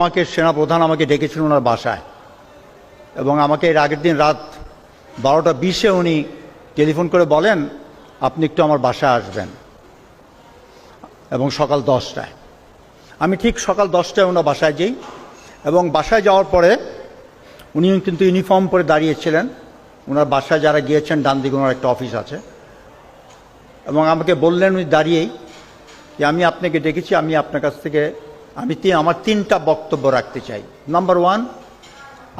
আমাকে সেনাপ্রধান আমাকে ডেকেছিলেন ওনার বাসায় এবং আমাকে এর আগের দিন রাত 12:20 উনি টেলিফোন করে বলেন আপনি একটু আমার বাসায় আসবেন এবং সকাল 10টায়। আমি ঠিক সকাল 10টায় ওনার বাসায় যাই এবং বাসায় যাওয়ার পরে উনি কিন্তু ইউনিফর্ম পরে দাঁড়িয়েছিলেন। ওনার বাসায় যারা গিয়েছেন ডান দিকে ওনার একটা অফিস আছে এবং আমাকে বললেন উনি দাঁড়িয়েই যে আমি আপনাকে ডেকেছি, আমি আপনার কাছ থেকে আমার 3টা বক্তব্য রাখতে চাই। নাম্বার 1,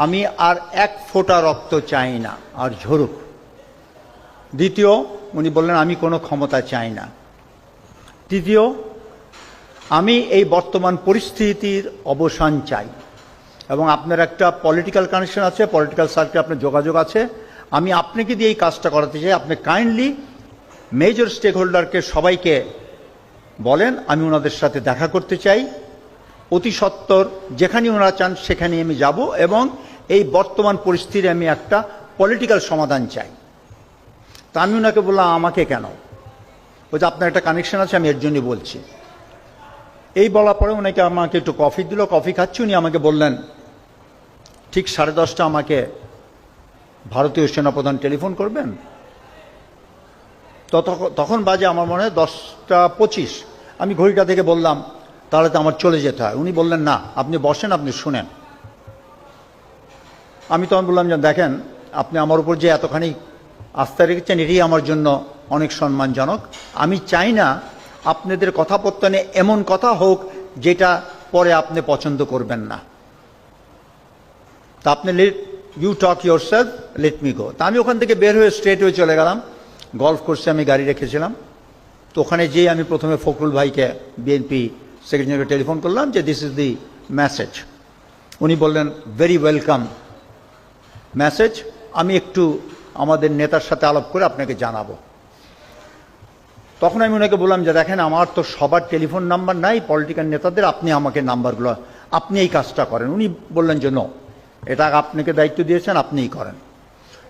আমি আর 1 ফোঁটা রক্ত চাই না আর ঝরুক। দ্বিতীয়, উনি বললেন আমি কোনো ক্ষমতা চাই না। তৃতীয়, আমি এই বর্তমান পরিস্থিতির অবসান চাই এবং আপনার একটা পলিটিক্যাল কানেকশন আছে, পলিটিক্যাল সার্কেলে আপনার যোগাযোগ আছে, আমি আপনাকে দিয়ে এই কাজটা করাতে চাই। আপনি কাইন্ডলি মেজর স্টেক হোল্ডারকে সবাইকে বলেন আমি ওনাদের সাথে দেখা করতে চাই, অতি সত্বর যেখানে ওনারা চান সেখানে আমি যাব এবং এই বর্তমান পরিস্থিতির আমি একটা পলিটিক্যাল সমাধান চাই। তা আমি ওনাকে বললাম আমাকে কেন? বলছে আপনার একটা কানেকশন আছে, আমি এর জন্য বলছি। এই বলার পরে ওনাকে আমাকে একটু কফি দিল, কফি খাচ্ছি। উনি আমাকে বললেন ঠিক 10:30 আমাকে ভারতীয় সেনাপ্রধান টেলিফোন করবেন। তখন বাজে আমার মনে হয় 10:25। আমি ঘড়িটা থেকে বললাম তাহলে তো আমার চলে যেতে হয়। উনি বললেন না, আপনি বসেন, আপনি শুনেন। আমি তখন বললাম যে দেখেন, আপনি আমার উপর যে এতখানি আস্থা রেখেছেন এটাই আমার জন্য অনেক সম্মানজনক। আমি চাই না আপনাদের কথাপত্তনে এমন কথা হোক যেটা পরে আপনি পছন্দ করবেন না। তা আপনি you talk yourself, let me go. তা আমি ওখান থেকে বের হয়ে স্ট্রেট হয়ে চলে গেলাম। গলফ কোর্সে আমি গাড়ি রেখেছিলাম, তো ওখানে যেয়ে আমি প্রথমে ফখরুল ভাইকে বিএনপি সেক্রেটারিকে টেলিফোন করলাম যে দিস ইজ দি মেসেজ। উনি বললেন ভেরি ওয়েলকাম মেসেজ, আমি একটু আমাদের নেতার সাথে আলাপ করে আপনাকে জানাবো। তখন আমি ওনাকে বললাম যে দেখেন আমার তো সবার টেলিফোন নাম্বার নাই পলিটিক্যাল নেতাদের, আপনি আমাকে নাম্বারগুলো, আপনি এই কাজটা করেন। উনি বললেন যে নো, এটা আপনাকে দায়িত্ব দিয়েছেন, আপনিই করেন।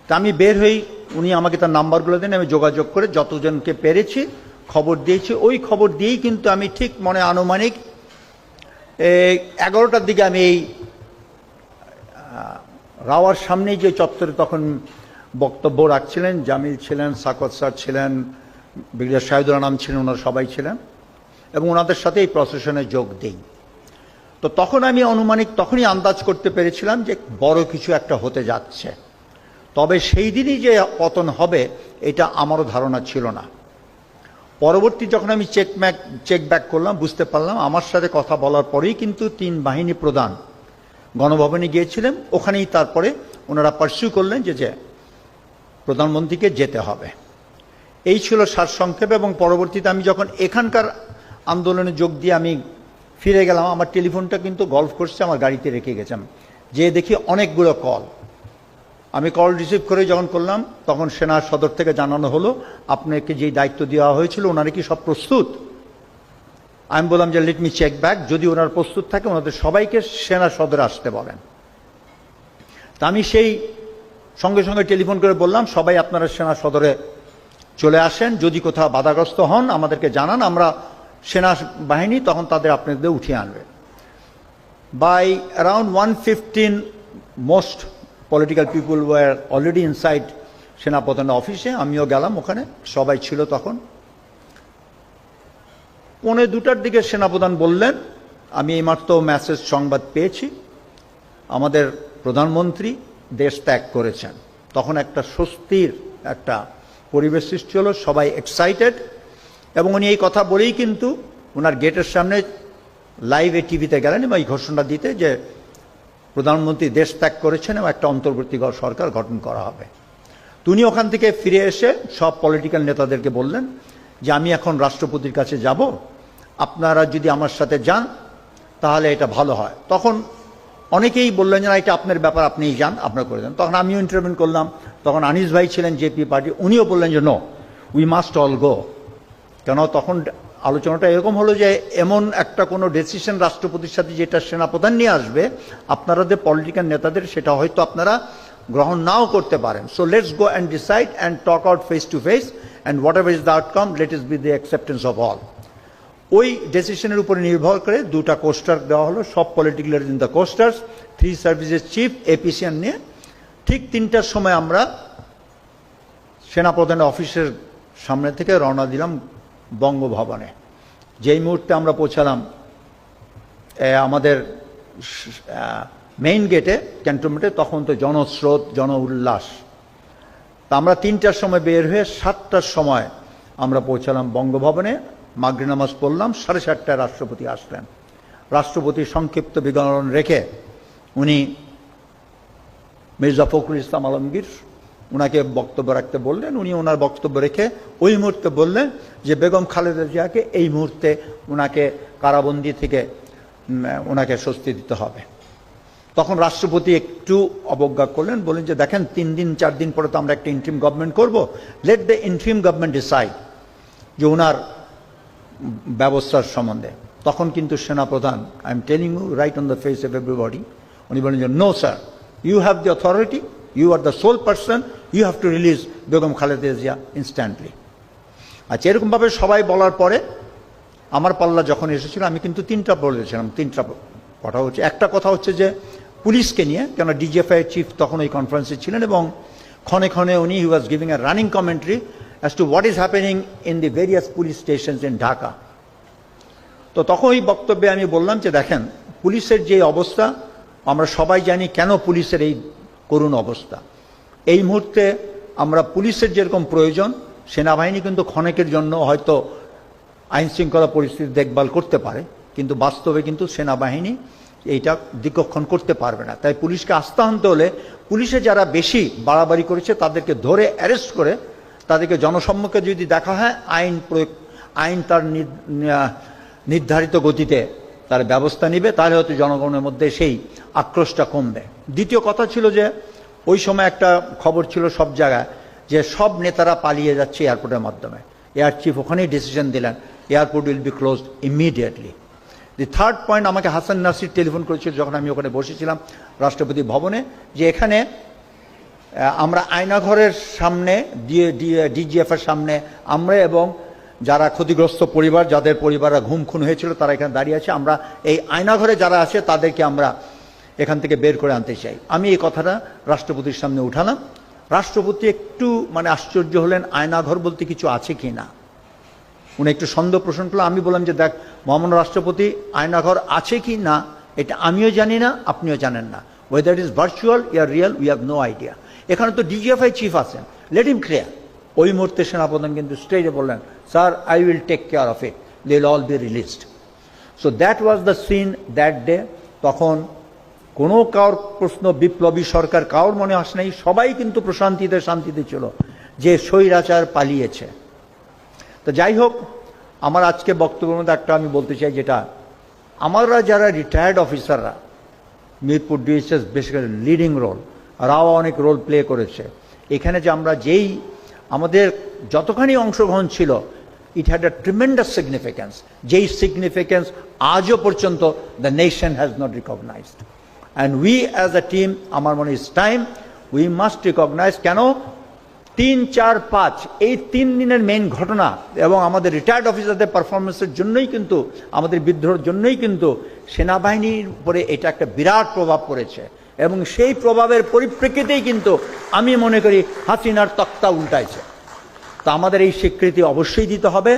তা আমি বের হই, উনি আমাকে তার নাম্বারগুলো দেন, আমি যোগাযোগ করে যতজনকে পেরেছি খবর দিয়েছি। ওই খবর দিয়েই কিন্তু আমি ঠিক মনে আনুমানিক 11টার দিকে আমি এই রাওয়ার সামনেই যে চত্বরে তখন বক্তব্য রাখছিলেন, জামিল ছিলেন, সাকত স্যার ছিলেন, ব্রিগেডিয়ার শাহিদুল আনাম ছিলেন, ওনারা সবাই ছিলেন এবং ওনাদের সাথে এই প্রসেশনে যোগ দিই। তো তখন আমি আনুমানিক তখনই আন্দাজ করতে পেরেছিলাম যে বড় কিছু একটা হতে যাচ্ছে, তবে সেই দিনই যে পতন হবে এটা আমারও ধারণা ছিল না। পরবর্তী যখন আমি চেক ব্যাক করলাম বুঝতে পারলাম আমার সাথে কথা বলার পরেই কিন্তু 3 বাহিনী প্রধান গণভবনে গিয়েছিলেন। ওখানেই তারপরে ওনারা পার্সিউ করলেন যে প্রধানমন্ত্রীকে যেতে হবে। এই ছিল সারসংক্ষেপ। এবং পরবর্তীতে আমি যখন এখানকার আন্দোলনে যোগ দিয়ে আমি ফিরে গেলাম, আমার টেলিফোনটা কিন্তু গলফ কোর্সে আমার গাড়িতে রেখে গেছিলাম। যে দেখি অনেকগুলো কল, আমি কল রিসিভ করে যখন করলাম তখন সেনা সদর থেকে জানানো হলো আপনাকে যেই দায়িত্ব দেওয়া হয়েছিল ওনারা কি সব প্রস্তুত। আমি বললাম যে লেট মি চেক ব্যাক, যদি ওনারা প্রস্তুত থাকে ওনাদের সবাইকে সেনা সদরে আসতে বলেন। তা আমি সেই সঙ্গে সঙ্গে টেলিফোন করে বললাম সবাই আপনারা সেনা সদরে চলে আসেন, যদি কোথাও বাধাগ্রস্ত হন আমাদেরকে জানান, আমরা সেনা বাহিনী তখন তাদের আপনাদের উঠিয়ে আনবে। By around 1:15 most political people were already inside সেনাপ্রধানের অফিসে। আমিও গেলাম, ওখানে সবাই ছিল তখন। 1:45টার দিকে সেনাপ্রধান বললেন আমি এইমাত্র মেসেজ সংবাদ পেয়েছি আমাদের প্রধানমন্ত্রী দেশ ত্যাগ করেছেন। তখন একটা স্বস্তির একটা পরিবেশ সৃষ্টি হলো, সবাই এক্সাইটেড। এবং উনি এই কথা বলেই কিন্তু ওনার গেটের সামনে লাইভে টিভিতে গেলেন এবং এই ঘোষণা দিতে যে প্রধানমন্ত্রী দেশ ত্যাগ করেছেন এবং একটা অন্তর্বর্তী সরকার গঠন করা হবে। তিনি ওখান থেকে ফিরে এসে সব পলিটিক্যাল নেতাদেরকে বললেন যে আমি এখন রাষ্ট্রপতির কাছে যাব, আপনারা যদি আমার সাথে যান তাহলে এটা ভালো হয়। তখন অনেকেই বললেন যে না এটা আপনার ব্যাপার, আপনিই যান, আপনারা করে দেন। তখন আমিও ইন্টারভিউ করলাম। তখন আনিস ভাই ছিলেন জেপি পার্টি, উনিও বললেন যে no, we must all go. কেন তখন আলোচনাটা এরকম হলো যে এমন একটা কোনো ডিসিশন রাষ্ট্রপতির সাথে যেটা সেনাপ্রধান নিয়ে আসবে আপনাদের পলিটিক্যাল নেতাদের সেটা হয়তো আপনারা গ্রহণ নাও করতে পারেন। So let's go and decide and talk out face to face and whatever is the outcome let us be the acceptance of all. ওই ডিসিশনের উপরে নির্ভর করে দুটা কোস্টার দেওয়া হলো, সব political leader in the coasters, 3 services chief, এপিসিএন নিয়ে ঠিক 3টার সময় আমরা সেনাপ্রধানের অফিসের সামনে থেকে রওনা দিলাম বঙ্গভবনে। যেই মুহূর্তে আমরা পৌঁছালাম আমাদের মেইন গেটে ক্যান্টনমেন্টে, তখন তো জনস্রোত, জন উল্লাস। তা আমরা 3টার সময় বের হয়ে 7টার সময় আমরা পৌঁছালাম বঙ্গভবনে, মাগরিব নামাজ পড়লাম, 7:30টায় রাষ্ট্রপতি আসলেন। রাষ্ট্রপতি সংক্ষিপ্ত বিবরণ রেখে উনি মির্জা ফখরুল ইসলাম আলমগীর উনাকে বক্তব্য রাখতে বললেন। উনি ওনার বক্তব্য রেখে ওই মুহূর্তে বললেন যে বেগম খালেদা জিয়াকে এই মুহূর্তে উনাকে কারাবন্দি থেকে ওনাকে স্বস্তি দিতে হবে। তখন রাষ্ট্রপতি একটু অবজ্ঞা করলেন, বলেন যে দেখেন 3 দিন 4 দিন পরে তো আমরা একটা ইন্ট্রিম গভর্নমেন্ট করব, let the interim government decide যে ওনার ব্যবস্থার সম্বন্ধে। তখন কিন্তু সেনাপ্রধান, I am telling you right on the face of everybody, উনি বলেন যে no sir, you have the authority, you are the sole person, you have to release Begum Khaleda Zia instantly. আচ্ছা, এরকমভাবে সবাই বলার পরে আমার পাল্লা যখন এসেছিল আমি কিন্তু 3টা বলেছিলাম। 3টা কথা হচ্ছে, একটা কথা হচ্ছে যে পুলিশকে নিয়ে, কেন ডিজিএফআই চিফ তখন ওই কনফারেন্সে ছিলেন এবং ক্ষণে ক্ষণে উনি he was giving a running commentary as to what is happening in the various police stations in Dhaka. তো তখন ওই বক্তব্যে আমি বললাম যে দেখেন, পুলিশের যে অবস্থা আমরা সবাই জানি কেন পুলিশের এই করুণ অবস্থা। এই মুহূর্তে আমরা পুলিশের যেরকম প্রয়োজন, সেনাবাহিনী কিন্তু ক্ষণেকের জন্য হয়তো আইন শৃঙ্খলা পরিস্থিতি দেখভাল করতে পারে, কিন্তু বাস্তবে কিন্তু সেনাবাহিনী এইটা দিকক্ষণ করতে পারবে না। তাই পুলিশকে আস্থা আনতে হলে পুলিশে যারা বেশি বাড়াবাড়ি করেছে তাদেরকে ধরে অ্যারেস্ট করে তাদেরকে জনসম্মুখে যদি দেখা হয়, আইন তার নির্ধারিত গতিতে তার ব্যবস্থা নেবে, তাহলে হয়তো জনগণের মধ্যে সেই আক্রোশটা কমবে। দ্বিতীয় কথা ছিল যে ওই সময় একটা খবর ছিল সব জায়গায় যে সব নেতারা পালিয়ে যাচ্ছে এয়ারপোর্টের মাধ্যমে। এয়ার চিফ ওখানেই ডিসিশন দিলেন airport will be closed immediately. The third point, আমাকে হাসান নাসির টেলিফোন করেছিল যখন আমি ওখানে বসেছিলাম রাষ্ট্রপতি ভবনে, যে এখানে আমরা আয়নাঘরের সামনে ডিজিএফের সামনে আমরা এবং যারা ক্ষতিগ্রস্ত পরিবার, যাদের পরিবাররা ঘুম খুন হয়েছিল তারা এখানে দাঁড়িয়ে আছে, আমরা এই আয়নাঘরে যারা আছে তাদেরকে আমরা এখান থেকে বের করে আনতে চাই। আমি এই কথাটা রাষ্ট্রপতির সামনে উঠালাম। রাষ্ট্রপতি একটু আশ্চর্য হলেন, আয়নাঘর বলতে কিছু আছে কি না। উনি একটু সন্দেহ পোষণ করলেন। আমি বললাম যে দেখ মহামান্য রাষ্ট্রপতি, আয়নাঘর আছে কি না এটা আমিও জানি না, আপনিও জানেন না। Whether it is virtual or real, we have no idea. এখানে তো ডিজিএফআই চিফ আছেন, লেট হিম ক্লিয়ার। ওই মুহূর্তে সেনাপ্রধান কিন্তু স্টেজে বললেন, sir I will take care of it, they will all be released. So that was the scene that day. তখন কোনো কারোর প্রশ্ন বিপ্লবী সরকার কারোর মনে আসে নাই, সবাই কিন্তু প্রশান্তিতে শান্তিতে ছিল যে স্বৈরাচার পালিয়েছে। তো যাই হোক, আমার আজকে বক্তব্যের মধ্যে একটা আমি বলতে চাই, যেটা আমরা যারা রিটায়ার্ড অফিসাররা, Mirpur DSS basically leading role, রাও অনেক রোল প্লে করেছে এখানে, যে আমরা যেই আমাদের যতখানি অংশগ্রহণ ছিল, it had a tremendous significance, যেই সিগনিফিক্যান্স আজও পর্যন্ত the nation has not recognised. And we as a team, আমার মনে is time we must recognise. কেন 3, 4, 5 এই 3 দিনের মেইন ঘটনা এবং আমাদের রিটায়ার্ড অফিসারদের পারফরমেন্সের জন্যই কিন্তু, আমাদের বিদ্রোহের জন্যই কিন্তু সেনাবাহিনীর উপরে এটা একটা বিরাট প্রভাব পড়েছে এবং সেই প্রভাবের পরিপ্রেক্ষিতেই কিন্তু আমি মনে করি হাসিনার তক্তা উল্টাইছে। তা আমাদের এই স্বীকৃতি অবশ্যই দিতে হবে।